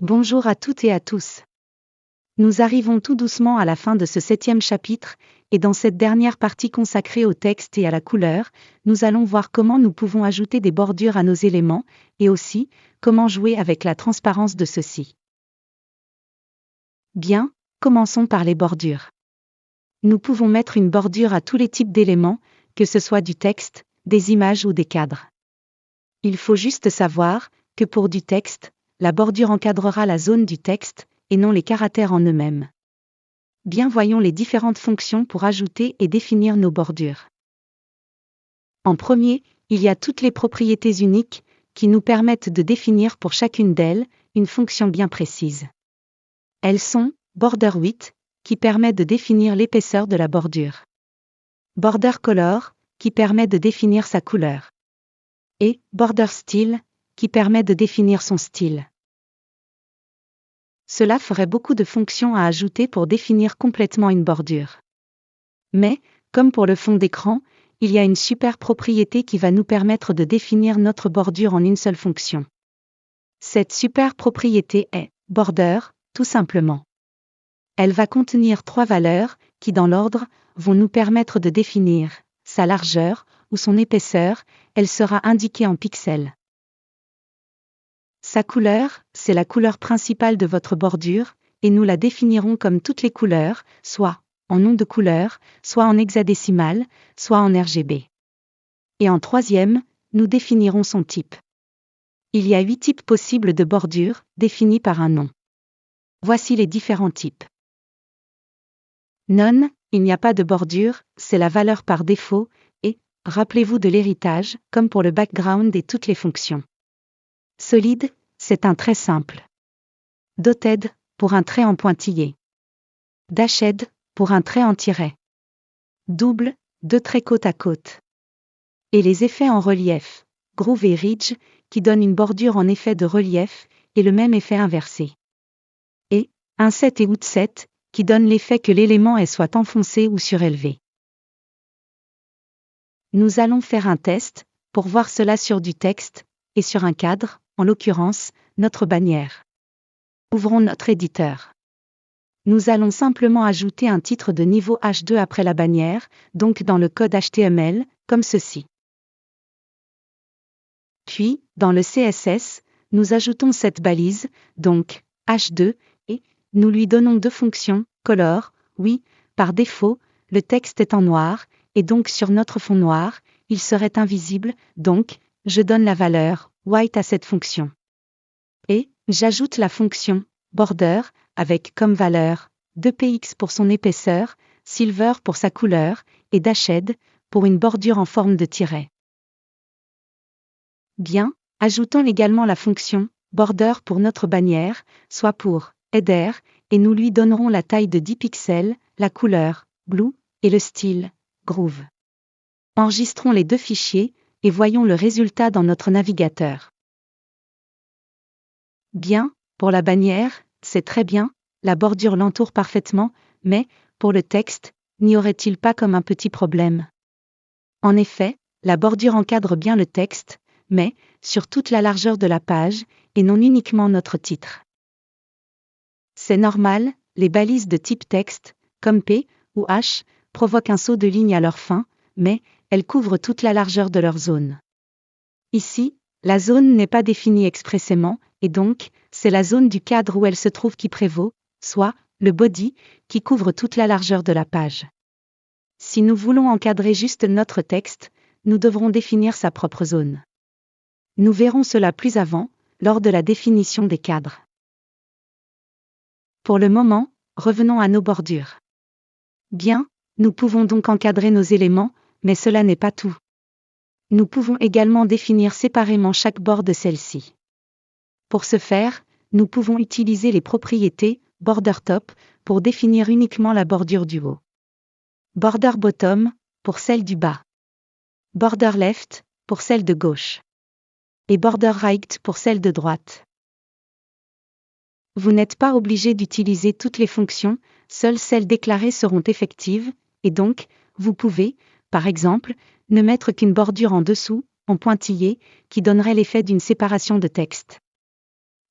Bonjour à toutes et à tous. Nous arrivons tout doucement à la fin de ce 7e chapitre, et dans cette dernière partie consacrée au texte et à la couleur, nous allons voir comment nous pouvons ajouter des bordures à nos éléments, et aussi, comment jouer avec la transparence de ceux-ci. Bien, commençons par les bordures. Nous pouvons mettre une bordure à tous les types d'éléments, que ce soit du texte, des images ou des cadres. Il faut juste savoir que pour du texte, la bordure encadrera la zone du texte, et non les caractères en eux-mêmes. Bien, voyons les différentes fonctions pour ajouter et définir nos bordures. En premier, il y a toutes les propriétés uniques, qui nous permettent de définir pour chacune d'elles, une fonction bien précise. Elles sont border width, qui permet de définir l'épaisseur de la bordure. Border color, qui permet de définir sa couleur. Et border style, qui permet de définir son style. Cela ferait beaucoup de fonctions à ajouter pour définir complètement une bordure. Mais, comme pour le fond d'écran, il y a une super propriété qui va nous permettre de définir notre bordure en une seule fonction. Cette super propriété est border, tout simplement. Elle va contenir 3 valeurs, qui dans l'ordre, vont nous permettre de définir sa largeur ou son épaisseur. Elle sera indiquée en pixels. Sa couleur, c'est la couleur principale de votre bordure, et nous la définirons comme toutes les couleurs, soit en nom de couleur, soit en hexadécimal, soit en RGB. Et en troisième, nous définirons son type. Il y a 8 types possibles de bordure, définis par un nom. Voici les différents types. None, il n'y a pas de bordure, c'est la valeur par défaut, et, rappelez-vous de l'héritage, comme pour le background et toutes les fonctions. Solide, c'est un trait simple. Dotted, pour un trait en pointillé. Dashed, pour un trait en tiret. Double, 2 traits côte à côte. Et les effets en relief, groove et ridge, qui donnent une bordure en effet de relief, et le même effet inversé. Et inset et outset, qui donnent l'effet que l'élément est soit enfoncé ou surélevé. Nous allons faire un test, pour voir cela sur du texte, et sur un cadre, en l'occurrence, notre bannière. Ouvrons notre éditeur. Nous allons simplement ajouter un titre de niveau H2 après la bannière, donc dans le code HTML, comme ceci. Puis, dans le CSS, nous ajoutons cette balise, donc H2, et nous lui donnons 2 fonctions, color, oui, par défaut, le texte est en noir, et donc sur notre fond noir, il serait invisible, donc, je donne la valeur white à cette fonction. Et j'ajoute la fonction border, avec comme valeur 2px pour son épaisseur, silver pour sa couleur, et dashed, pour une bordure en forme de tiret. Bien, ajoutons également la fonction border pour notre bannière, soit pour header, et nous lui donnerons la taille de 10 pixels, la couleur blue, et le style groove. Enregistrons les 2 fichiers, et voyons le résultat dans notre navigateur. Bien, pour la bannière, c'est très bien, la bordure l'entoure parfaitement, mais, pour le texte, n'y aurait-il pas comme un petit problème? En effet, la bordure encadre bien le texte, mais, sur toute la largeur de la page, et non uniquement notre titre. C'est normal, les balises de type texte, comme P ou H, provoquent un saut de ligne à leur fin, mais, elles couvrent toute la largeur de leur zone. Ici, la zone n'est pas définie expressément, et donc, c'est la zone du cadre où elle se trouve qui prévaut, soit, le body, qui couvre toute la largeur de la page. Si nous voulons encadrer juste notre texte, nous devrons définir sa propre zone. Nous verrons cela plus avant, lors de la définition des cadres. Pour le moment, revenons à nos bordures. Bien, nous pouvons donc encadrer nos éléments, mais cela n'est pas tout. Nous pouvons également définir séparément chaque bord de celle-ci. Pour ce faire, nous pouvons utiliser les propriétés border top pour définir uniquement la bordure du haut. Border bottom pour celle du bas. Border left pour celle de gauche. Et border right pour celle de droite. Vous n'êtes pas obligé d'utiliser toutes les fonctions, seules celles déclarées seront effectives, et donc, vous pouvez, par exemple, ne mettre qu'une bordure en dessous, en pointillé, qui donnerait l'effet d'une séparation de texte.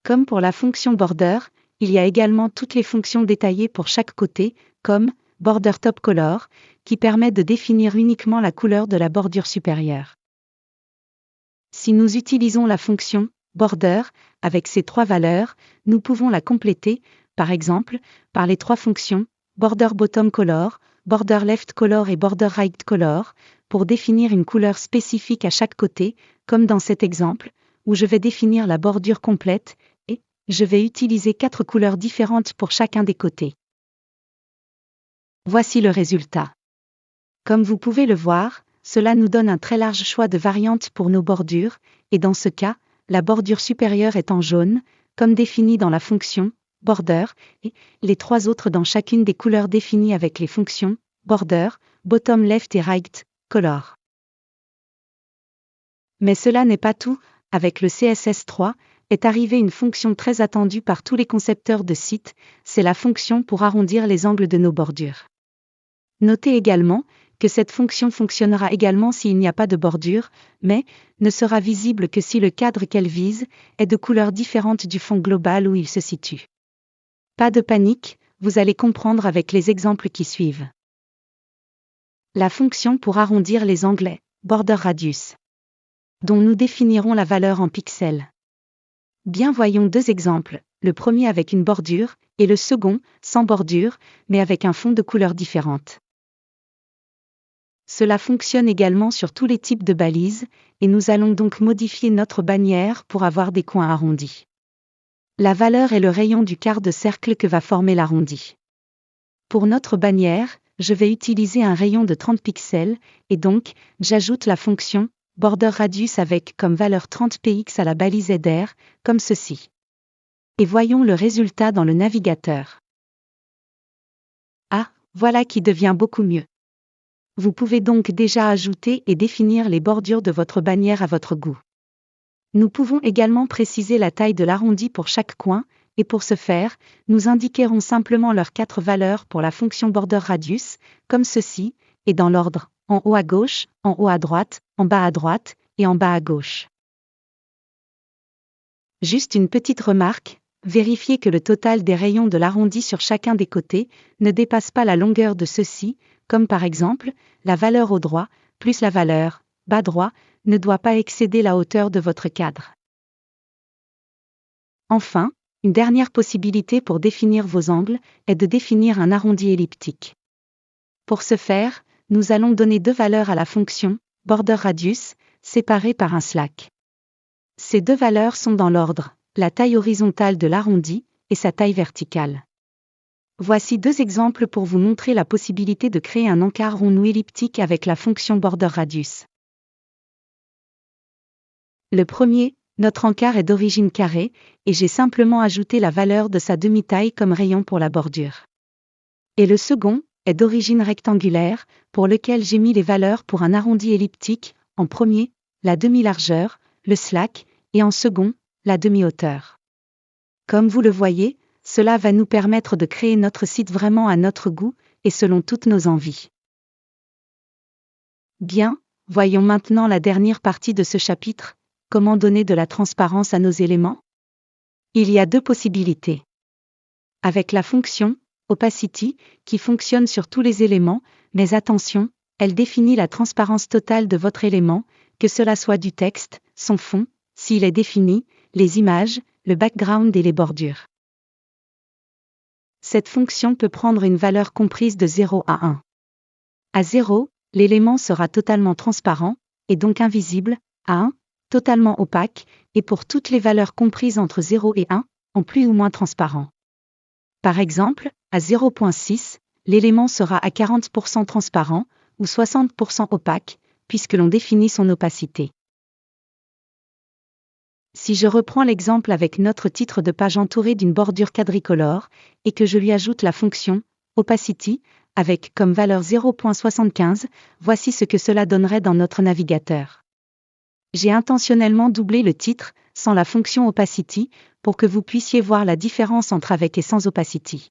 Comme pour la fonction border, il y a également toutes les fonctions détaillées pour chaque côté, comme border top color, qui permet de définir uniquement la couleur de la bordure supérieure. Si nous utilisons la fonction border avec ces trois valeurs, nous pouvons la compléter, par exemple, par les trois fonctions border bottom color, border left color et border right color, pour définir une couleur spécifique à chaque côté, comme dans cet exemple, où je vais définir la bordure complète, et je vais utiliser 4 couleurs différentes pour chacun des côtés. Voici le résultat. Comme vous pouvez le voir, cela nous donne un très large choix de variantes pour nos bordures, et dans ce cas, la bordure supérieure est en jaune, comme défini dans la fonction border, et les trois autres dans chacune des couleurs définies avec les fonctions border, bottom left et right color. Mais cela n'est pas tout, avec le CSS3, est arrivée une fonction très attendue par tous les concepteurs de sites, c'est la fonction pour arrondir les angles de nos bordures. Notez également que cette fonction fonctionnera également s'il n'y a pas de bordure, mais ne sera visible que si le cadre qu'elle vise est de couleurs différentes du fond global où il se situe. Pas de panique, vous allez comprendre avec les exemples qui suivent. La fonction pour arrondir les angles est border radius, dont nous définirons la valeur en pixels. Bien, voyons deux exemples, le premier avec une bordure, et le second, sans bordure, mais avec un fond de couleurs différentes. Cela fonctionne également sur tous les types de balises, et nous allons donc modifier notre bannière pour avoir des coins arrondis. La valeur est le rayon du quart de cercle que va former l'arrondi. Pour notre bannière, je vais utiliser un rayon de 30 pixels, et donc, j'ajoute la fonction border radius avec comme valeur 30 px à la balise header, comme ceci. Et voyons le résultat dans le navigateur. Ah, voilà qui devient beaucoup mieux. Vous pouvez donc déjà ajouter et définir les bordures de votre bannière à votre goût. Nous pouvons également préciser la taille de l'arrondi pour chaque coin, et pour ce faire, nous indiquerons simplement leurs 4 valeurs pour la fonction border radius, comme ceci, et dans l'ordre, en haut à gauche, en haut à droite, en bas à droite, et en bas à gauche. Juste une petite remarque, vérifiez que le total des rayons de l'arrondi sur chacun des côtés ne dépasse pas la longueur de ceux-ci, comme par exemple, la valeur au droit, plus la valeur, bas droit, ne doit pas excéder la hauteur de votre cadre. Enfin, une dernière possibilité pour définir vos angles est de définir un arrondi elliptique. Pour ce faire, nous allons donner 2 valeurs à la fonction border radius, séparées par un slack. Ces 2 valeurs sont dans l'ordre, la taille horizontale de l'arrondi et sa taille verticale. Voici 2 exemples pour vous montrer la possibilité de créer un encart rond ou elliptique avec la fonction border radius. Le premier, notre encart est d'origine carrée, et j'ai simplement ajouté la valeur de sa demi-taille comme rayon pour la bordure. Et le second, est d'origine rectangulaire, pour lequel j'ai mis les valeurs pour un arrondi elliptique, en premier, la demi-largeur, le slack, et en second, la demi-hauteur. Comme vous le voyez, cela va nous permettre de créer notre site vraiment à notre goût, et selon toutes nos envies. Bien, voyons maintenant la dernière partie de ce chapitre, comment donner de la transparence à nos éléments? Il y a 2 possibilités. Avec la fonction opacity, qui fonctionne sur tous les éléments, mais attention, elle définit la transparence totale de votre élément, que cela soit du texte, son fond, s'il est défini, les images, le background et les bordures. Cette fonction peut prendre une valeur comprise de 0 à 1. À 0, l'élément sera totalement transparent, et donc invisible, à 1, totalement opaque, et pour toutes les valeurs comprises entre 0 et 1, en plus ou moins transparent. Par exemple, à 0.6, l'élément sera à 40% transparent, ou 60% opaque, puisque l'on définit son opacité. Si je reprends l'exemple avec notre titre de page entouré d'une bordure quadricolore, et que je lui ajoute la fonction opacity, avec comme valeur 0.75, voici ce que cela donnerait dans notre navigateur. J'ai intentionnellement doublé le titre, sans la fonction opacity, pour que vous puissiez voir la différence entre avec et sans opacity.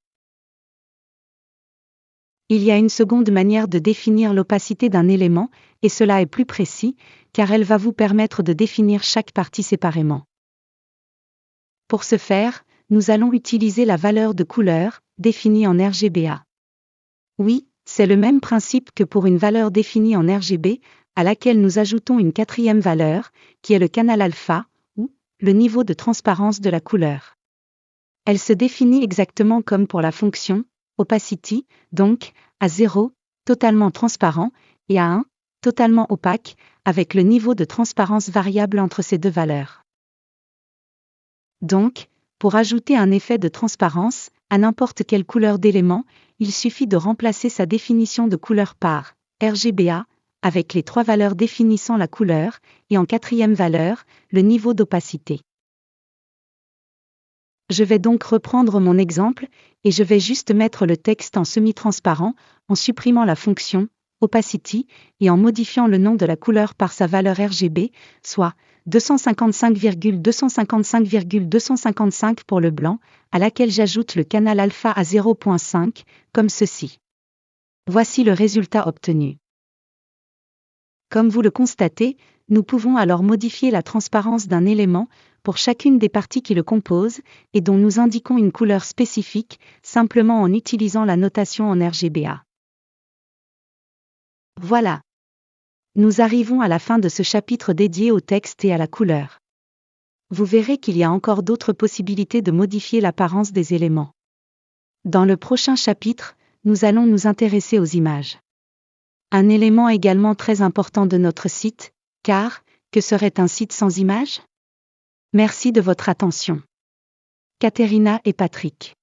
Il y a une seconde manière de définir l'opacité d'un élément, et cela est plus précis, car elle va vous permettre de définir chaque partie séparément. Pour ce faire, nous allons utiliser la valeur de couleur, définie en RGBA. Oui, c'est le même principe que pour une valeur définie en RGB, à laquelle nous ajoutons une quatrième valeur, qui est le canal alpha, ou le niveau de transparence de la couleur. Elle se définit exactement comme pour la fonction opacity, donc à 0, totalement transparent, et à 1, totalement opaque, avec le niveau de transparence variable entre ces deux valeurs. Donc, pour ajouter un effet de transparence à n'importe quelle couleur d'élément, il suffit de remplacer sa définition de couleur par RGBA, avec les 3 valeurs définissant la couleur, et en quatrième valeur, le niveau d'opacité. Je vais donc reprendre mon exemple, et je vais juste mettre le texte en semi-transparent, en supprimant la fonction opacity, et en modifiant le nom de la couleur par sa valeur RGB, soit 255,255,255 pour le blanc, à laquelle j'ajoute le canal alpha à 0.5, comme ceci. Voici le résultat obtenu. Comme vous le constatez, nous pouvons alors modifier la transparence d'un élément pour chacune des parties qui le composent et dont nous indiquons une couleur spécifique, simplement en utilisant la notation en RGBA. Voilà. Nous arrivons à la fin de ce chapitre dédié au texte et à la couleur. Vous verrez qu'il y a encore d'autres possibilités de modifier l'apparence des éléments. Dans le prochain chapitre, nous allons nous intéresser aux images. Un élément également très important de notre site, car, que serait un site sans images ? Merci de votre attention. Katerina et Patrick.